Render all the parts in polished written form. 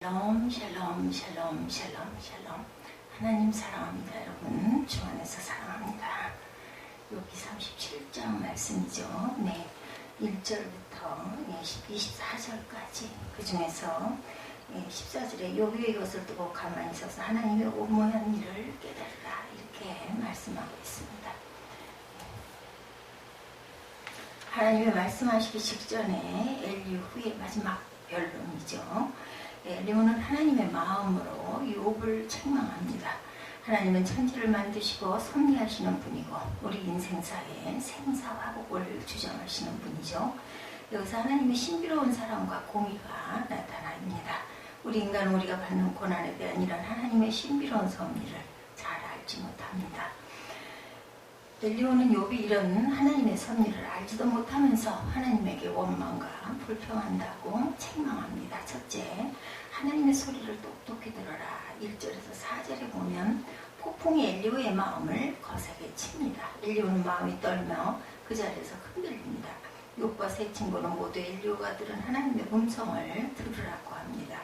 샬롬 샬롬 샬롬 샬롬 샬롬. 하나님 사랑합니다. 여러분 주 안에서 사랑합니다. 여기 37장 말씀이죠. 네, 1절부터 24절까지 그 중에서 14절에 여호와의 이것을 두고 가만히 있어서 하나님의 오묘한 일을 깨달으라 이렇게 말씀하고 있습니다. 하나님의 말씀하시기 직전에 엘리 후의 마지막 변론이죠. 엘리후는 하나님의 마음으로 욥을 책망합니다. 하나님은 천지를 만드시고 섭리하시는 분이고 우리 인생사에 생사화복을 주장하시는 분이죠. 여기서 하나님의 신비로운 사랑과 공의가 나타납니다. 우리 인간은 우리가 받는 고난에 대한 이런 하나님의 신비로운 섭리를 잘 알지 못합니다. 엘리후는 욥이 이런 하나님의 섭리를 알지도 못하면서 하나님에게 원망과 불평한다고 책망합니다. 첫째, 하나님의 소리를 똑똑히 들어라. 1절에서 4절에 보면 폭풍이 엘리후의 마음을 거세게 칩니다. 엘리후는 마음이 떨며 그 자리에서 흔들립니다. 욥과 세 친구는 모두 엘리후가 들은 하나님의 음성을 들으라고 합니다.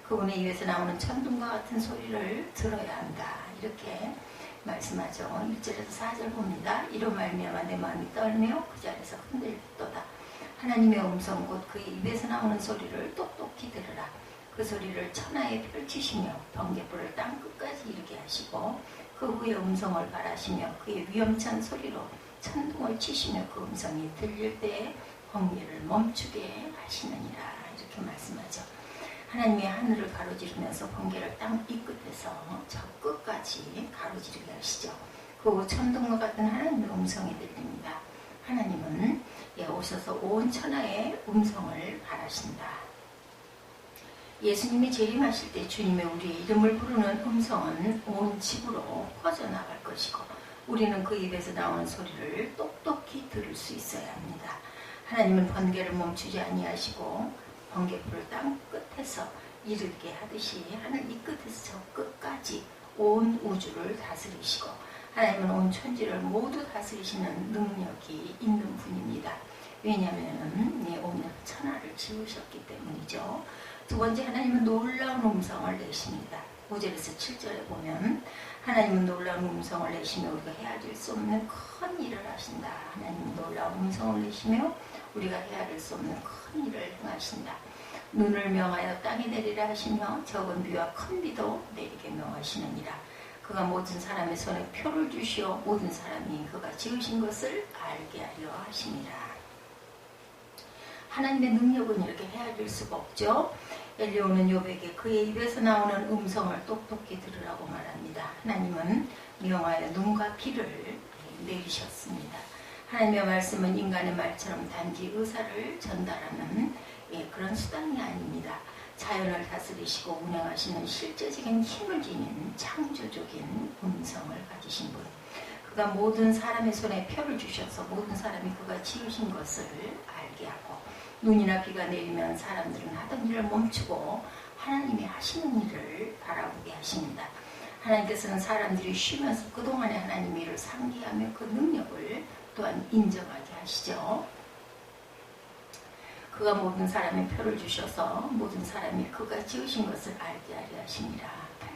그분의 입에서 나오는 천둥과 같은 소리를 들어야 한다. 이렇게 말씀하죠. 1절에서 4절 봅니다. 이로 말미암아 내 마음이 떨며 그 자리에서 흔들리도다. 하나님의 음성 곧 그의 입에서 나오는 소리를 똑똑히 들으라. 그 소리를 천하에 펼치시며 번개불을 땅 끝까지 이르게 하시고 그 후에 음성을 발하시며 그의 위험찬 소리로 천둥을 치시며 그 음성이 들릴 때에 번개를 멈추게 하시느니라. 이렇게 말씀하죠. 하나님이 하늘을 가로지르면서 번개를 땅 이 끝에서 저 끝까지 가로지르게 하시죠. 그 후 천둥과 같은 하나님의 음성이 들립니다. 하나님은 오셔서 온 천하의 음성을 바라신다. 예수님이 재림하실 때 주님의 우리의 이름을 부르는 음성은 온 지구로 퍼져나갈 것이고 우리는 그 입에서 나오는 소리를 똑똑히 들을 수 있어야 합니다. 하나님은 번개를 멈추지 아니하시고 번개불을 땅 끝에서 이르게 하듯이 하늘 이 끝에서 저 끝까지 온 우주를 다스리시고 하나님은 온 천지를 모두 다스리시는 능력이 있는 분입니다. 왜냐하면 온 천하를 지으셨기 때문이죠. 두 번째, 하나님은 놀라운 음성을 내십니다. 5절에서 7절에 보면 하나님은 놀라운 음성을 내시며 우리가 헤아릴 수 없는 큰 일을 하신다. 하나님은 놀라운 음성을 내시며 우리가 헤아릴 수 없는 큰 일을 행하신다. 눈을 명하여 땅에 내리라 하시며 적은 비와 큰 비도 내리게 명하시느니라. 그가 모든 사람의 손에 표를 주시어 모든 사람이 그가 지으신 것을 알게 하려 하시니라. 하나님의 능력은 이렇게 헤아릴 수가 없죠. 엘리후는 욥에게 그의 입에서 나오는 음성을 똑똑히 들으라고 말합니다. 하나님은 명하여 눈과 비를 내리셨습니다. 하나님의 말씀은 인간의 말처럼 단지 의사를 전달하는 그런 수단이 아닙니다. 자연을 다스리시고 운행하시는 실제적인 힘을 지닌 창조적인 음성을 가지신 분. 그가 모든 사람의 손에 표를 주셔서 모든 사람이 그가 지으신 것을 알게 하고 눈이나 비가 내리면 사람들은 하던 일을 멈추고 하나님이 하시는 일을 바라보게 하십니다. 하나님께서는 사람들이 쉬면서 그동안의 하나님의 일을 상기하며 그 능력을 또한 인정하게 하시죠. 그가 모든 사람의 표를 주셔서 모든 사람이 그가 지으신 것을 알게 하려 하십니다.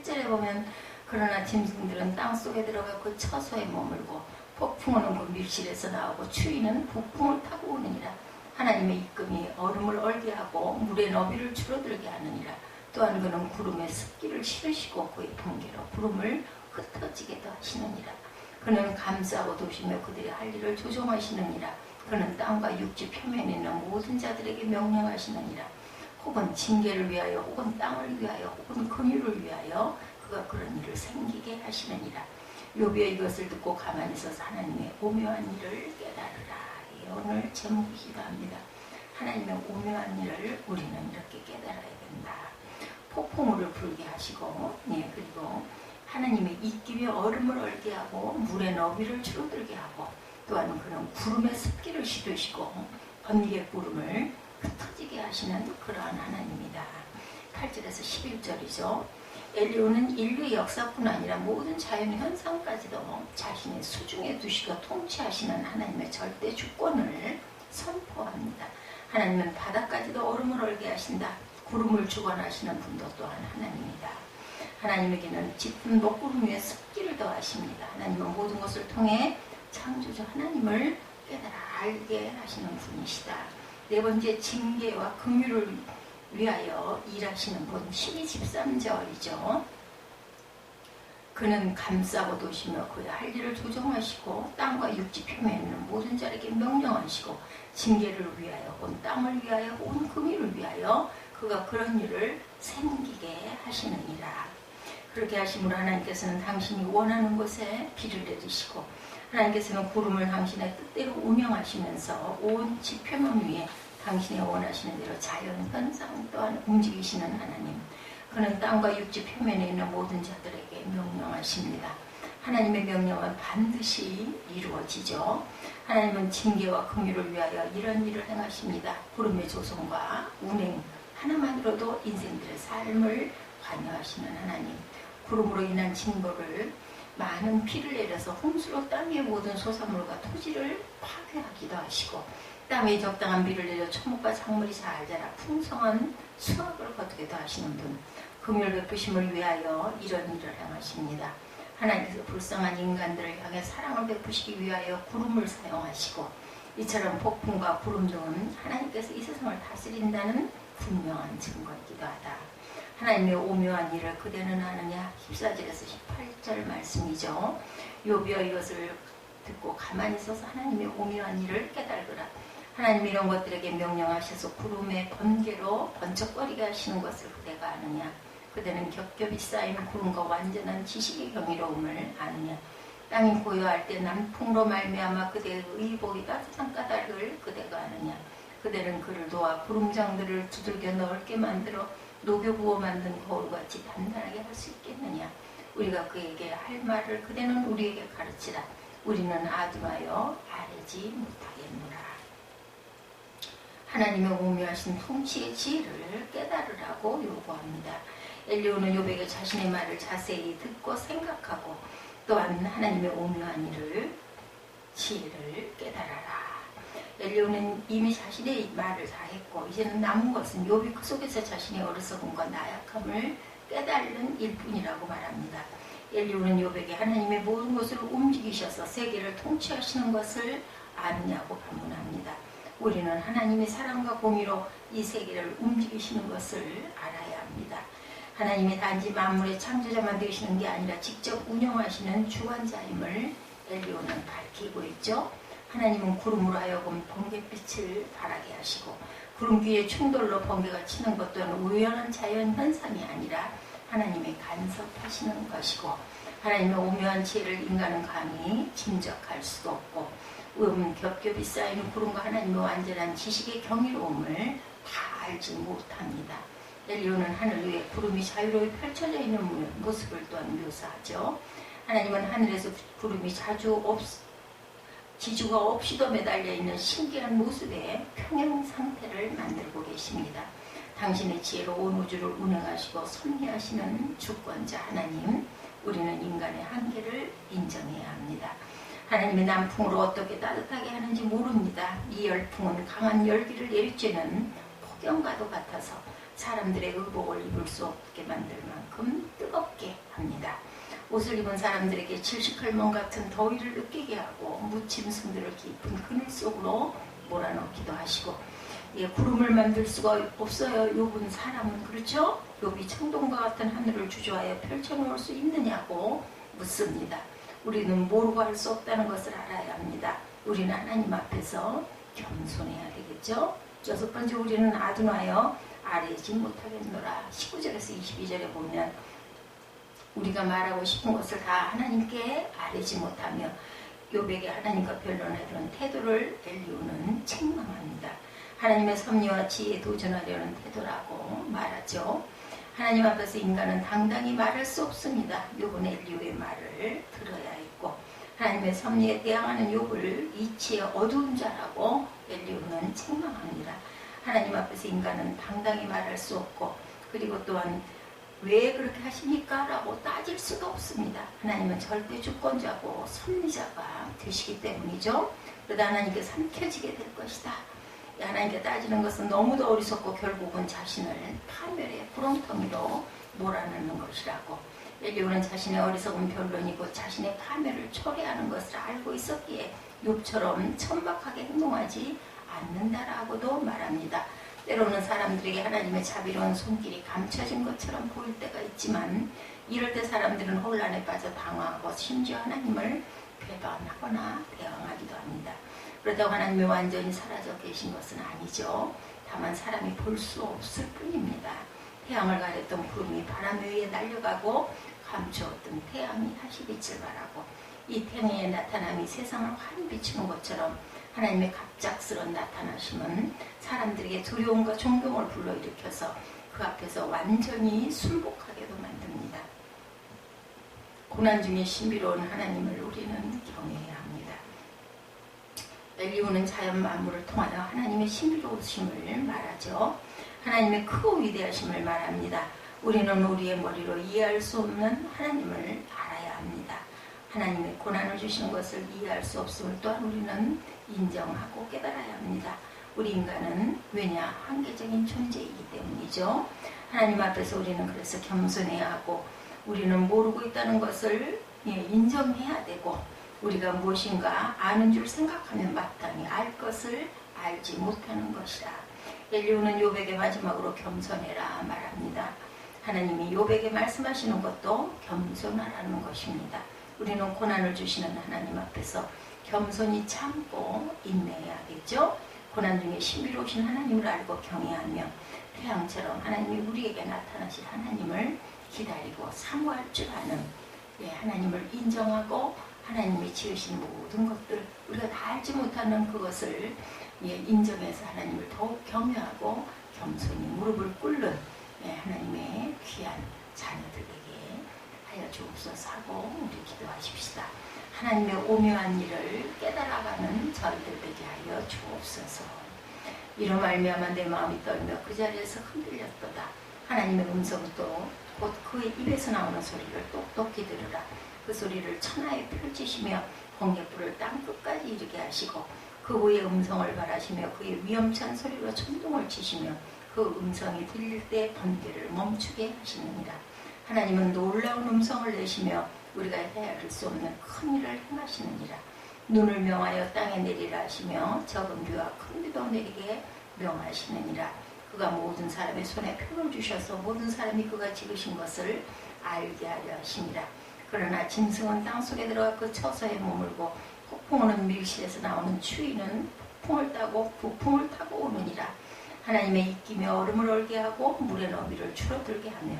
8절에 보면 그러나 짐승들은 땅속에 들어가 그 처소에 머물고 폭풍은 그 밀실에서 나오고 추위는 북풍을 타고 오느니라. 하나님의 입금이 얼음을 얼게 하고 물의 너비를 줄어들게 하느니라. 또한 그는 구름에 습기를 실으시고 그의 번개로 구름을 흩어지게도 하시느니라. 그는 감싸고 도시며 그들의 할 일을 조종하시느니라. 그는 땅과 육지 표면에 있는 모든 자들에게 명령하시느니라. 혹은 징계를 위하여 혹은 땅을 위하여 혹은 긍휼을 위하여 그가 그런 일을 생기게 하시느니라. 욥이 이것을 듣고 가만히 있어서 하나님의 오묘한 일을 깨달으라. 오늘 제목이기도 합니다. 하나님의 오묘한 일을 우리는 이렇게 깨달아야 된다. 폭풍우를 불게 하시고 그리고 하나님의 입김에 얼음을 얼게 하고 물의 너비를 줄어들게 하고 또한 그런 구름의 습기를 씻으시고 번개 구름을 흩어지게 하시는 그러한 하나님이다. 8절에서 11절이죠. 엘리후는 인류의 역사뿐 아니라 모든 자연의 현상까지도 자신의 수중에 두시고 통치하시는 하나님의 절대 주권을 선포합니다. 하나님은 바다까지도 얼음을 얼게 하신다. 구름을 주관하시는 분도 또한 하나님이다. 하나님에게는 짙은 먹구름 위에 습기를 더하십니다. 하나님은 모든 것을 통해 창조주 하나님을 깨달아 알게 하시는 분이시다. 네 번째, 징계와 긍휼을 위하여 일하시는 분. 12:13절이죠. 그는 감싸고 도시며 그의 할 일을 조정하시고 땅과 육지 표면에 있는 모든 자에게 명령하시고 징계를 위하여 온 땅을 위하여 온 긍휼을 위하여 그가 그런 일을 생기게 하시느니라. 그렇게 하심으로 하나님께서는 당신이 원하는 곳에 비를 내리시고 하나님께서는 구름을 당신의 뜻대로 운영하시면서 온 지표면 위에 당신의 원하시는 대로 자연 현상 또한 움직이시는 하나님. 그는 땅과 육지 표면에 있는 모든 자들에게 명령하십니다. 하나님의 명령은 반드시 이루어지죠. 하나님은 징계와 긍휼을 위하여 이런 일을 행하십니다. 구름의 조성과 운행 하나만으로도 인생들의 삶을 관여하시는 하나님. 구름으로 인한 징벌을 많은 비를 내려서 홍수로 땅의 모든 소산물과 토지를 파괴하기도 하시고 땅에 적당한 비를 내려 초목과 작물이 잘 자라 풍성한 수확을 거두기도 하시는 분. 긍휼 베푸심을 위하여 이런 일을 행하십니다. 하나님께서 불쌍한 인간들을 향해 사랑을 베푸시기 위하여 구름을 사용하시고 이처럼 폭풍과 구름 등은 하나님께서 이 세상을 다스린다는 분명한 증거이기도 하다. 하나님의 오묘한 일을 그대는 아느냐. 14절에서 18절 말씀이죠. 욥이여 이것을 듣고 가만히 서서 하나님의 오묘한 일을 깨달으라. 하나님이 이런 것들에게 명령하셔서 구름의 번개로 번쩍거리게 하시는 것을 그대가 아느냐. 그대는 겹겹이 쌓인 구름과 완전한 지식의 경이로움을 아느냐. 땅이 고요할 때 남풍으로 말미암아 그대의 의복이 따뜻한 까닭을 그대가 아느냐. 그대는 그를 도와 구름장들을 두들겨 넓게 만들어 녹여 부어 만든 거울같이 단단하게 할 수 있겠느냐. 우리가 그에게 할 말을 그대는 우리에게 가르치라. 우리는 아둔하여 아뢰지 못하겠노라. 하나님의 오묘하신 통치의 지혜를 깨달으라고 요구합니다. 엘리후는 욥에게 자신의 말을 자세히 듣고 생각하고 또한 하나님의 오묘한 일을 지혜를 깨달아라. 엘리후는 이미 자신의 말을 다 했고 이제는 남은 것은 욥이 그 속에서 자신의 어리석음과 나약함을 깨달는 일뿐이라고 말합니다. 엘리후는 욥에게 하나님의 모든 것을 움직이셔서 세계를 통치하시는 것을 아느냐고 반문합니다. 우리는 하나님의 사랑과 공의로 이 세계를 움직이시는 것을 알아야 합니다. 하나님이 단지 만물의 창조자만 되시는 게 아니라 직접 운영하시는 주관자임을 엘리후는 밝히고 있죠. 하나님은 구름으로 하여금 번갯빛을 발하게 하시고 구름 귀에 충돌로 번개가 치는 것 또한 우연한 자연 현상이 아니라 하나님의 간섭하시는 것이고 하나님의 오묘한 지혜를 인간은 감히 짐작할 수도 없고 겹겹이 쌓인 구름과 하나님의 완전한 지식의 경이로움을 다 알지 못합니다. 엘리후는 하늘 위에 구름이 자유롭게 펼쳐져 있는 모습을 또한 묘사하죠. 하나님은 하늘에서 구름이 지주가 없이도 매달려 있는 신기한 모습의 평행 상태를 만들고 계십니다. 당신의 지혜로 온 우주를 운행하시고 섭리하시는 주권자 하나님, 우리는 인간의 한계를 인정해야 합니다. 하나님의 남풍으로 어떻게 따뜻하게 하는지 모릅니다. 이 열풍은 강한 열기를 내리쬐는 폭염과도 같아서 사람들의 의복을 입을 수 없게 만들 만큼 뜨겁게 합니다. 옷을 입은 사람들에게 질식할멈 같은 더위를 느끼게 하고 무침 승들을 깊은 그늘 속으로 몰아넣기도 하시고 구름을 만들 수가 없어요. 욥은 사람은 그렇죠? 욥이 청동과 같은 하늘을 주저하여 펼쳐놓을 수 있느냐고 묻습니다. 우리는 모르고 할 수 없다는 것을 알아야 합니다. 우리는 하나님 앞에서 겸손해야 되겠죠? 6번째, 우리는 아둔하여 아뢰지 못하겠노라. 19절에서 22절에 보면 우리가 말하고 싶은 것을 다 하나님께 아뢰지 못하며 욥에게 하나님과 변론하려는 태도를 엘리후는 책망합니다. 하나님의 섭리와 지혜에 도전하려는 태도라고 말하죠. 하나님 앞에서 인간은 당당히 말할 수 없습니다. 욥은 엘리후의 말을 들어야 했고 하나님의 섭리에 대항하는 욥을 이치의 어두운 자라고 엘리후는 책망합니다. 하나님 앞에서 인간은 당당히 말할 수 없고 그리고 또한 왜 그렇게 하십니까? 라고 따질 수가 없습니다. 하나님은 절대 주권자고 섭리자가 되시기 때문이죠. 그러다 하나님께 삼켜지게 될 것이다. 하나님께 따지는 것은 너무도 어리석고 결국은 자신을 파멸의 구렁텅이로 몰아넣는 것이라고. 엘리후는 자신의 어리석은 변론이고 자신의 파멸을 초래하는 것을 알고 있었기에 욥처럼 천박하게 행동하지 않는다라고도 말합니다. 때로는 사람들에게 하나님의 자비로운 손길이 감춰진 것처럼 보일 때가 있지만 이럴 때 사람들은 혼란에 빠져 당황하고 심지어 하나님을 배반하거나 대항하기도 합니다. 그렇다고 하나님이 완전히 사라져 계신 것은 아니죠. 다만 사람이 볼 수 없을 뿐입니다. 태양을 가렸던 구름이 바람 위에 날려가고 감추었던 태양이 다시 빛을 발하고 이 태양의 나타남이 세상을 환히 비추는 것처럼 하나님의 갑작스러운 나타나심은 사람들에게 두려움과 존경을 불러일으켜서 그 앞에서 완전히 순복하게도 만듭니다. 고난 중에 신비로운 하나님을 우리는 경외해야 합니다. 엘리후는 자연 만물을 통하여 하나님의 신비로우심을 말하죠. 하나님의 크고 위대하심을 말합니다. 우리는 우리의 머리로 이해할 수 없는 하나님을 알아야 합니다. 하나님의 고난을 주시는 것을 이해할 수 없음을 또한 우리는 인정하고 깨달아야 합니다. 우리 인간은 왜냐? 한계적인 존재이기 때문이죠. 하나님 앞에서 우리는 그래서 겸손해야 하고 우리는 모르고 있다는 것을 인정해야 되고 우리가 무엇인가 아는 줄 생각하면 마땅히 알 것을 알지 못하는 것이라. 엘리후는 욥에게 마지막으로 겸손해라 말합니다. 하나님이 욥에게 말씀하시는 것도 겸손하라는 것입니다. 우리는 고난을 주시는 하나님 앞에서 겸손히 참고 인내해야겠죠. 고난 중에 신비로우신 하나님을 알고 경외하며 태양처럼 하나님이 우리에게 나타나실 하나님을 기다리고 사모할 줄 아는 하나님을 인정하고 하나님이 지으신 모든 것들 우리가 다 알지 못하는 그것을 인정해서 하나님을 더욱 경외하고 겸손히 무릎을 꿇는 하나님의 귀한 자녀들에게 하여 주옵소서 하고 우리 기도하십시다. 하나님의 오묘한 일을 깨달아가는 저희들 되게 하여 주옵소서. 이로 말미암아 내 마음이 떨며 그 자리에서 흔들렸도다. 하나님의 음성도 곧 그의 입에서 나오는 소리를 똑똑히 들으라. 그 소리를 천하에 펼치시며 번갯불을 땅 끝까지 이르게 하시고 그 후에 음성을 바라시며 그의 위험찬 소리로 천둥을 치시며 그 음성이 들릴 때 번개를 멈추게 하시느니라. 하나님은 놀라운 음성을 내시며 우리가 헤아릴 수 없는 큰 일을 행하시느니라. 눈을 명하여 땅에 내리라 하시며 적은 비와 큰 비도 내리게 명하시느니라. 그가 모든 사람의 손에 표를 주셔서 모든 사람이 그가 지으신 것을 알게 하려 하시니라. 그러나 짐승은 땅속에 들어가 그 처소에 머물고 폭풍우는 밀실에서 나오는 추위는 폭풍을 따고 부풍을 타고 오느니라. 하나님의 이끼며 얼음을 얼게 하고 물의 너비를 줄어들게 하며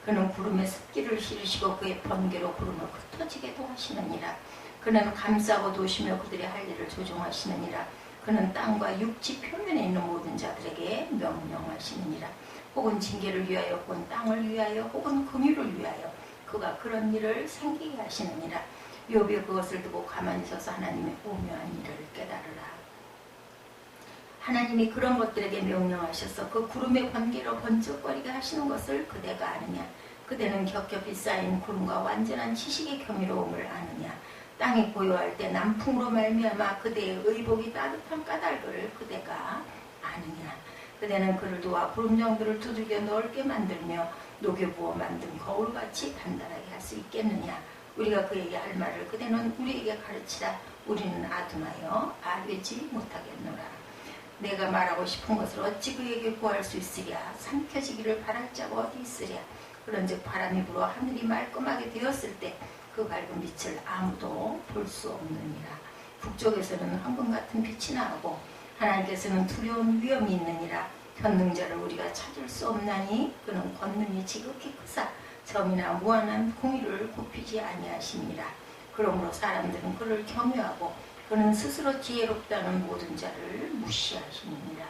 그는 구름에 습기를 실으시고 그의 번개로 구름을 흩어지게도 하시느니라. 그는 감싸고 도시며 그들의 할 일을 조종하시느니라. 그는 땅과 육지 표면에 있는 모든 자들에게 명령하시느니라. 혹은 징계를 위하여 혹은 땅을 위하여 혹은 긍휼을 위하여 그가 그런 일을 생기게 하시느니라. 욥이 그것을 두고 가만히 서서 하나님의 오묘한 일을 깨달으라. 하나님이 그런 것들에게 명령하셔서 그 구름의 번개로 번쩍거리게 하시는 것을 그대가 아느냐? 그대는 겹겹이 쌓인 구름과 완전한 지식의 경이로움을 아느냐? 땅이 고요할 때 남풍으로 말미암아 그대의 의복이 따뜻한 까닭을 그대가 아느냐? 그대는 그를 도와 구름 정도를 두들겨 넓게 만들며 녹여부어 만든 거울같이 단단하게 할 수 있겠느냐? 우리가 그에게 할 말을 그대는 우리에게 가르치라. 우리는 아둔하여 알지 못하겠노라. 내가 말하고 싶은 것을 어찌 그에게 구할 수 있으랴. 삼켜지기를 바랄 자가 어디 있으랴. 그런즉 바람이 불어 하늘이 말끔하게 되었을 때 그 밝은 빛을 아무도 볼 수 없느니라. 북쪽에서는 황금 같은 빛이 나오고 하나님께서는 두려운 위험이 있느니라. 현능자를 우리가 찾을 수 없나니 그는 권능이 지극히 크사 점이나 무한한 공의를 굽히지 아니하시니라. 그러므로 사람들은 그를 경외하고 그는 스스로 지혜롭다는 모든 자를 무시하시느니라.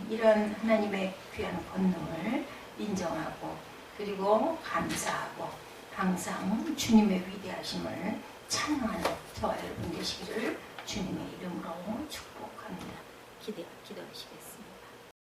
이런 하나님의 귀한 권능을 인정하고 그리고 감사하고 항상 주님의 위대하심을 찬양하는 저와 여러분 되시기를 주님의 이름으로 축복합니다. 기도하시겠습니다.